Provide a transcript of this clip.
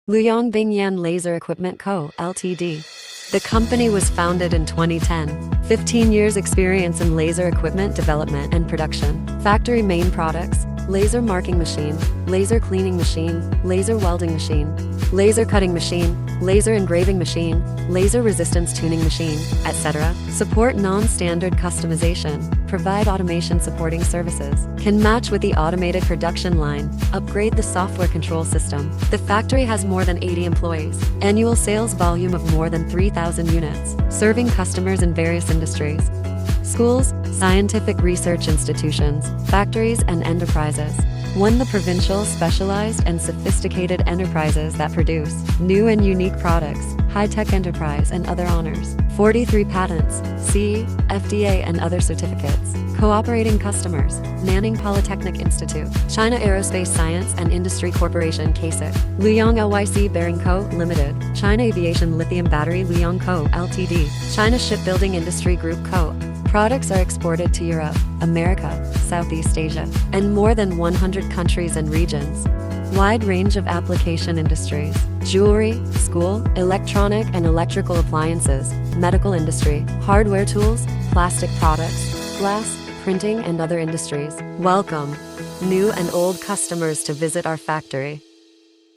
Luyang Bingyan Laser Equipment Co., Ltd. The company was founded in 2010. 15 years experience in laser equipment development and production. Factory main products: laser marking machine, laser cleaning machine, laser welding machine, laser cutting machine, laser engraving machine, laser resistance tuning machine, etc. Support non-standard customization. Provide automation supporting services. Can match with the automated production line. Upgrade the software control system. The factory has more than 80 employees. Annual sales volume of more than 3,000 units. Serving customers in various industries. Schools, scientific research institutions, factories, and enterprises. Won the provincial, specialized, and sophisticated enterprises that produce new and unique products, high-tech enterprise, and other honors. 43 patents, CE, FDA, and other certificates. Cooperating customers: Nanning Polytechnic Institute, China Aerospace Science and Industry Corporation CASIC, Luyang LYC Bearing Co., Limited, China Aviation Lithium Battery Luyang Co., Ltd, China Shipbuilding Industry Group Co. Products are exported to Europe, America, Southeast Asia, and more than 100 countries and regions. Wide range of application industries: jewelry, school, electronic and electrical appliances, medical industry, hardware tools, plastic products, glass, printing, and other industries. Welcome, new and old customers, to visit our factory.